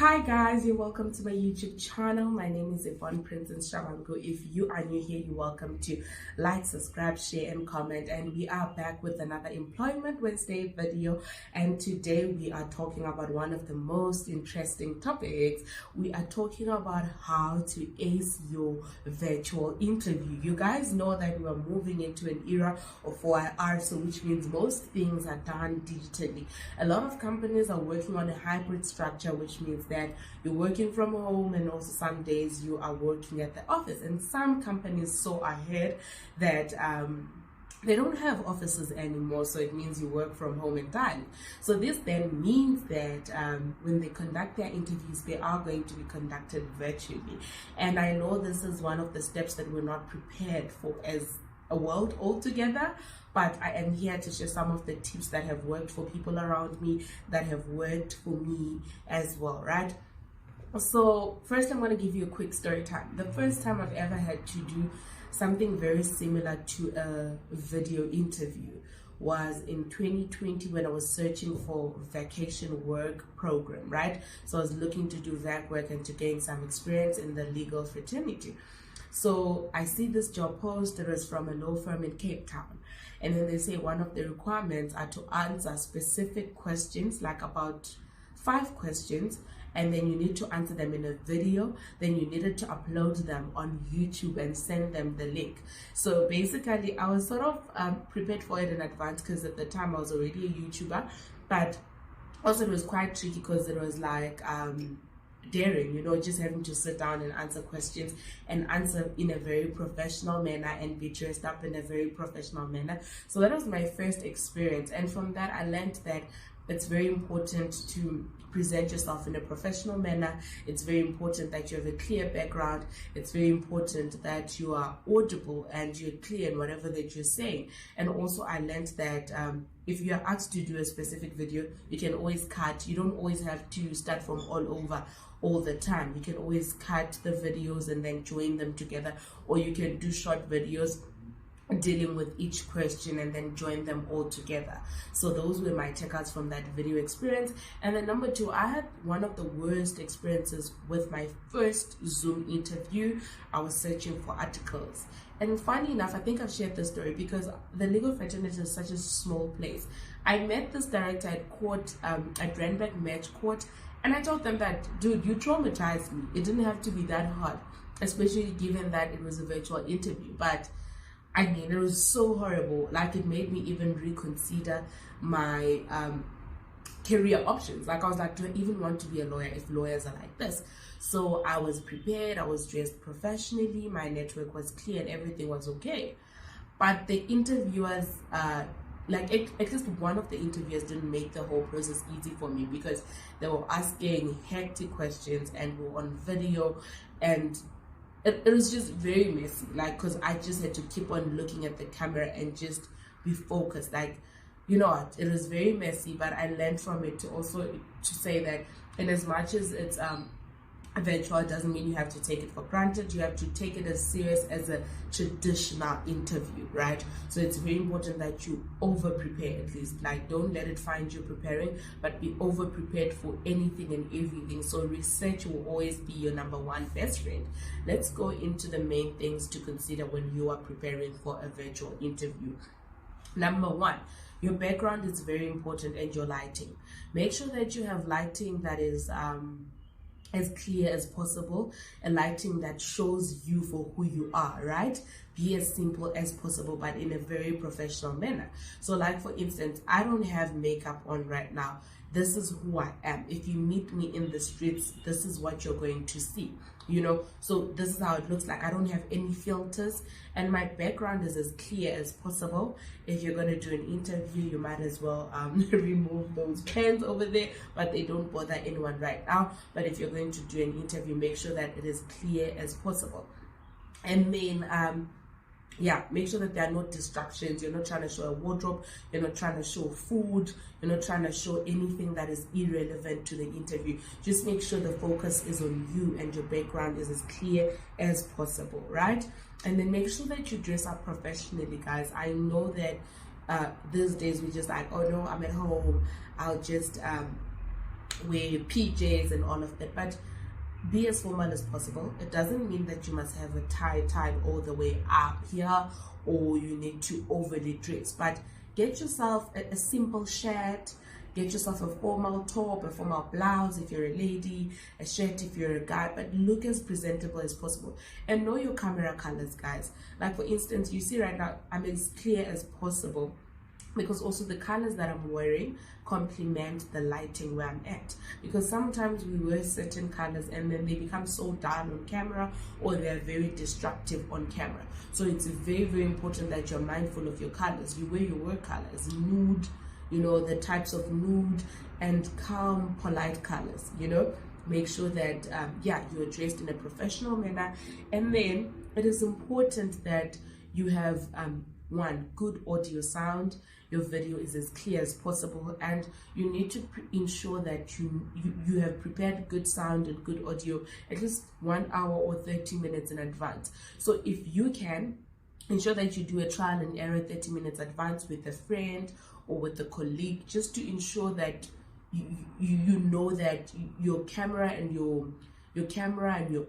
Hi guys, you're welcome to my YouTube channel. My name is Yvonne Princess Shabango. If you are new here, you're welcome to like, subscribe, share and comment. And we are back with another Employment Wednesday video, and today we are talking about one of the most interesting topics. We are talking about how to ace your virtual interview. You guys know that we are moving into an era of 4IR, so which means most things are done digitally. A lot of companies are working on a hybrid structure, which means that you're working from home and also some days you are working at the office. And some companies so ahead that they don't have offices anymore, so it means you work from home entirely. So this then means that when they conduct their interviews, they are going to be conducted virtually. And I know this is one of the steps that we're not prepared for as a world altogether, but I am here to share some of the tips that have worked for people around me, that have worked for me as well, right? So first I'm going to give you a quick story time. The first time I've ever had to do something very similar to a video interview was in 2020 when I was searching for vacation work program, right? So I was looking to do vac work and to gain some experience in the legal fraternity. So I see this job post that was from a law firm in Cape Town. And then they say one of the requirements are to answer specific questions, like about 5 questions, and then you need to answer them in a video. Then you needed to upload them on YouTube and send them the link. So basically I was sort of prepared for it in advance, because at the time I was already a YouTuber, but also it was quite tricky because it was like daring, you know, just having to sit down and answer questions and answer in a very professional manner and be dressed up in a very professional manner. So that was my first experience, and from that I learned that it's very important to present yourself in a professional manner. It's very important that you have a clear background. It's very important that you are audible and you're clear in whatever that you're saying. And also I learned that if you are asked to do a specific video, you can always cut. You don't always have to start from all over all the time. You can always cut the videos and then join them together, or you can do short videos dealing with each question and then join them all together. So those were my takeouts from that video experience. And then number 2, I had one of the worst experiences with my first Zoom interview. I was searching for articles, and funny enough, I think I've shared this story because the legal fraternity is such a small place. I met this director at court, at Randburg Match Court, and I told them that, dude, you traumatized me. It didn't have to be that hard, especially given that it was a virtual interview. But I mean, it was so horrible. Like, it made me even reconsider my career options. Like, I was like, do I even want to be a lawyer if lawyers are like this? So I was prepared. I was dressed professionally. My network was clear and everything was okay. But the interviewers, at least one of the interviewers didn't make the whole process easy for me, because they were asking hectic questions and were on video, and it was just very messy, like, because I just had to keep on looking at the camera and just be focused. Like, you know what, it was very messy, but I learned from it to say that in as much as it's virtual, it doesn't mean you have to take it for granted. You have to take it as serious as a traditional interview, right? So it's very important that you over prepare, at least. Like, don't let it find you preparing, but be over prepared for anything and everything. So research will always be your number one best friend. Let's go into the main things to consider when you are preparing for a virtual interview. Number 1, your background is very important, and your lighting. Make sure that you have lighting that is as clear as possible, a lighting that shows you for who you are, right? Be as simple as possible, but in a very professional manner. So like, for instance, I don't have makeup on right now. This is who I am. If you meet me in the streets, this is what you're going to see, you know? So this is how it looks like. I don't have any filters, and my background is as clear as possible. If you're going to do an interview, you might as well remove those pens over there, but they don't bother anyone right now. But if you're going to do an interview, make sure that it is clear as possible. And then make sure that there are no distractions. You're not trying to show a wardrobe, you're not trying to show food, you're not trying to show anything that is irrelevant to the interview. Just make sure the focus is on you and your background is as clear as possible, right? And then make sure that you dress up professionally, guys. I know that these days we just like, oh no, I'm at home, I'll just wear PJs and all of that, but be as formal as possible. It doesn't mean that you must have a tie tied all the way up here, or you need to overly dress, but get yourself a simple shirt, get yourself a formal top, a formal blouse if you're a lady, a shirt if you're a guy, but look as presentable as possible. And know your camera colors, guys. Like for instance, you see right now I'm as clear as possible, because also the colors that I'm wearing complement the lighting where I'm at, because sometimes we wear certain colors and then they become so dull on camera, or they're very destructive on camera. So it's very, very important that you're mindful of your colors. You wear your work colors, nude, you know, the types of nude and calm, polite colors, you know. Make sure that yeah, you're dressed in a professional manner. And then it is important that you have one, good audio sound. Your video is as clear as possible, and you need to ensure that you have prepared good sound and good audio at least 1 hour or 30 minutes in advance. So if you can, ensure that you do a trial and error 30 minutes advance with a friend or with a colleague, just to ensure that you know that your camera and your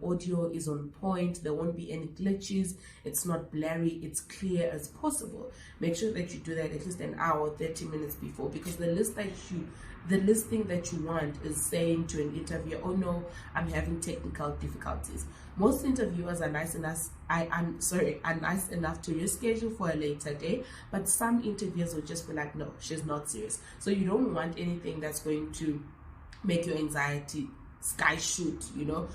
audio is on point. There won't be any glitches. It's not blurry. It's clear as possible. Make sure that you do that at least an hour, 30 minutes before, because the last thing that you want is saying to an interviewer, "Oh no, I'm having technical difficulties." Most interviewers are nice enough. Are nice enough to reschedule for a later day, but some interviewers will just be like, "No, she's not serious." So you don't want anything that's going to make your anxiety sky shoot, you know,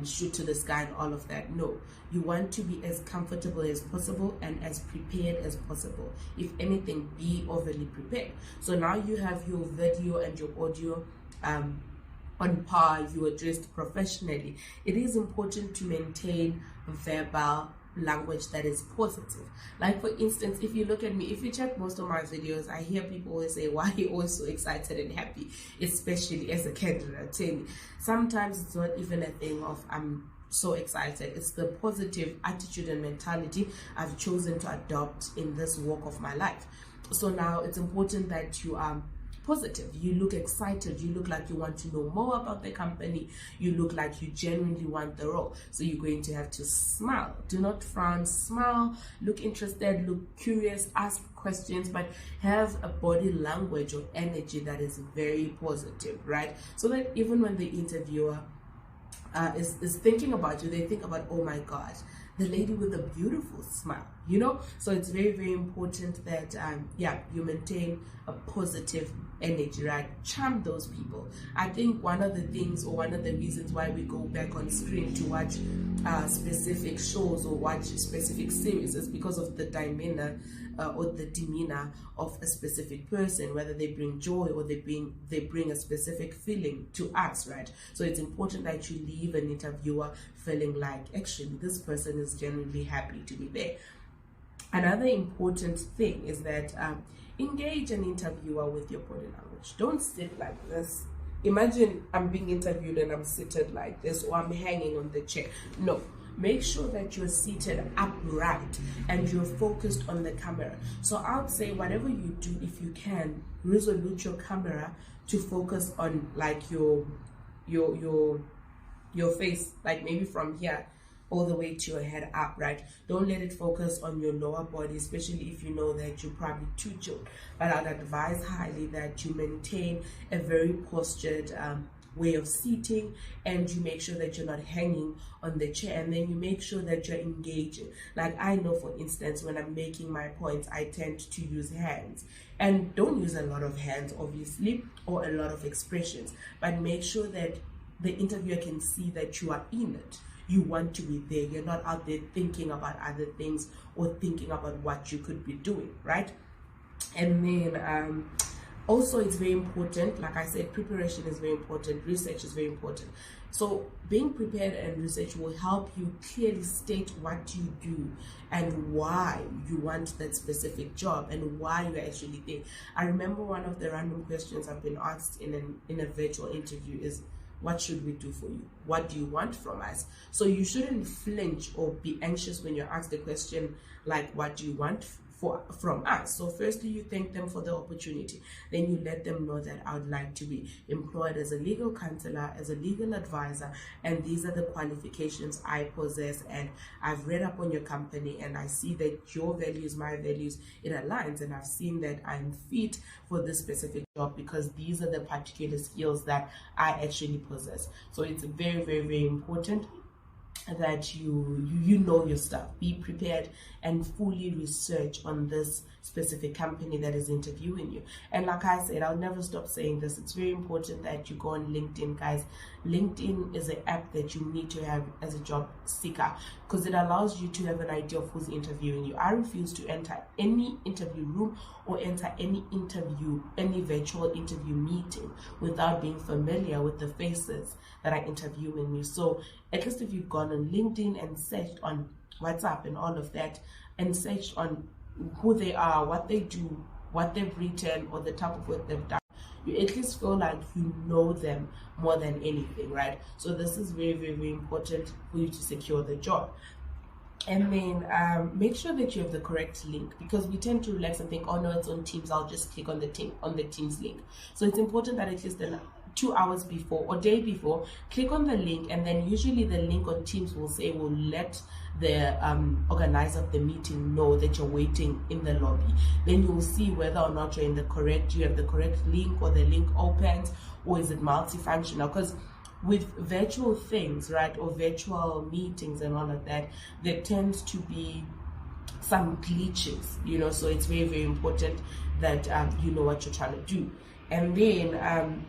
shoot to the sky and all of that. No, you want to be as comfortable as possible and as prepared as possible. If anything, be overly prepared. So now you have your video and your audio on par, you are dressed professionally. It is important to maintain verbal language that is positive. Like for instance, if you look at me, if you check most of my videos, I hear people always say, "Why are you always so excited and happy?" Especially as a candidate. Tell me, sometimes it's not even a thing of I'm so excited. It's the positive attitude and mentality I've chosen to adopt in this walk of my life. So now it's important that you are positive. You look excited. You look like you want to know more about the company. You look like you genuinely want the role. So you're going to have to smile. Do not frown. Smile. Look interested. Look curious. Ask questions, but have a body language or energy that is very positive, right? So that even when the interviewer is thinking about you, they think about, "Oh my God, the lady with a beautiful smile," you know. So it's very, very important that yeah, you maintain a positive energy, right? Charm those people. I think one of the things, or one of the reasons why we go back on screen to watch specific shows or watch specific series is because of the demeanor or the demeanor of a specific person, whether they bring joy or they bring a specific feeling to us, right? So it's important that you leave an interviewer feeling like actually this person is genuinely happy to be there. Another important thing is that engage an interviewer with your body language. Don't sit like this. Imagine I'm being interviewed and I'm seated like this, or I'm hanging on the chair. No. Make sure that you're seated upright and you're focused on the camera. So I would say whatever you do, if you can, resolute your camera to focus on like your face, like maybe from here all the way to your head up, right? Don't let it focus on your lower body, especially if you know that you're probably too chilled. But I'd advise highly that you maintain a very postured way of seating, and you make sure that you're not hanging on the chair, and then you make sure that you're engaging. Like I know, for instance, when I'm making my points, I tend to use hands, and don't use a lot of hands obviously, or a lot of expressions, but make sure that the interviewer can see that you are in it. You want to be there. You're not out there thinking about other things or thinking about what you could be doing, right? And then also, it's very important, like I said, preparation is very important, research is very important. So being prepared and research will help you clearly state what you do and why you want that specific job and why you're actually there. I remember one of the random questions I've been asked in a virtual interview is, what should we do for you? What do you want from us? So you shouldn't flinch or be anxious when you're asked the question like, what do you want from us. So firstly, you thank them for the opportunity. Then you let them know that I would like to be employed as a legal counselor, as a legal advisor, and these are the qualifications I possess, and I've read up on your company and I see that your values, my values, it aligns, and I've seen that I'm fit for this specific job because these are the particular skills that I actually possess. So it's very, very, very important that you know your stuff. Be prepared and fully research on this specific company that is interviewing you. And like I said, I'll never stop saying this, it's very important that you go on LinkedIn, guys. LinkedIn is an app that you need to have as a job seeker because it allows you to have an idea of who's interviewing you. I refuse to enter any interview room or enter any virtual interview meeting without being familiar with the faces that are interviewing you. So at least if you've gone on LinkedIn and searched on WhatsApp and all of that, and searched on who they are, what they do, what they've written, or the type of work they've done, you at least feel like you know them more than anything, right? So this is very, very, very important for you to secure the job. And then make sure that you have the correct link, because we tend to relax and think, oh no, it's on Teams, I'll just click on the Teams link. So it's important that at least 2 hours before or day before, click on the link, and then usually the link on Teams will let the organizer of the meeting know that you're waiting in the lobby. Then you will see whether or not you have the correct link, or the link opens, or is it multifunctional. Because with virtual things, right, or virtual meetings and all of that, there tends to be some glitches, so it's very, very important that you know what you're trying to do. And then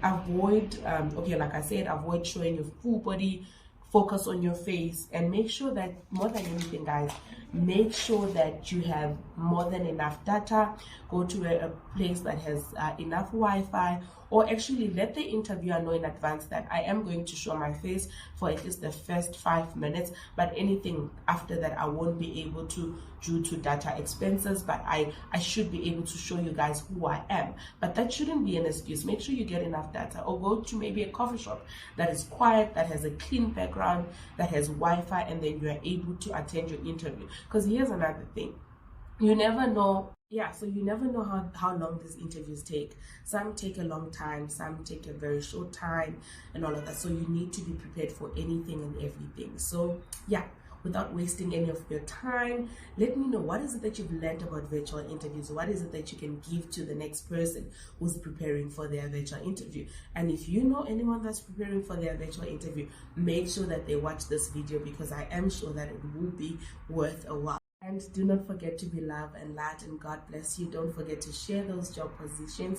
avoid, like I said, avoid showing your full body, focus on your face, and make sure that, more than anything, guys, make sure that you have more than enough data. Go to a place that has enough Wi-Fi, or actually let the interviewer know in advance that I am going to show my face for at least the first 5 minutes, but anything after that I won't be able to due to data expenses, but I should be able to show you guys who I am. But that shouldn't be an excuse. Make sure you get enough data, or go to maybe a coffee shop that is quiet, that has a clean background, that has Wi-Fi, and then you are able to attend your interview. Because here's another thing, you never know. So you never know how long these interviews take. Some take a long time, some take a very short time, and all of that. So you need to be prepared for anything and everything. So without wasting any of your time, let me know, what is it that you've learned about virtual interviews? What is it that you can give to the next person who's preparing for their virtual interview? And if you know anyone that's preparing for their virtual interview, make sure that they watch this video, because I am sure that it will be worth a while. And do not forget to be loved and light, and God bless you. Don't forget to share those job positions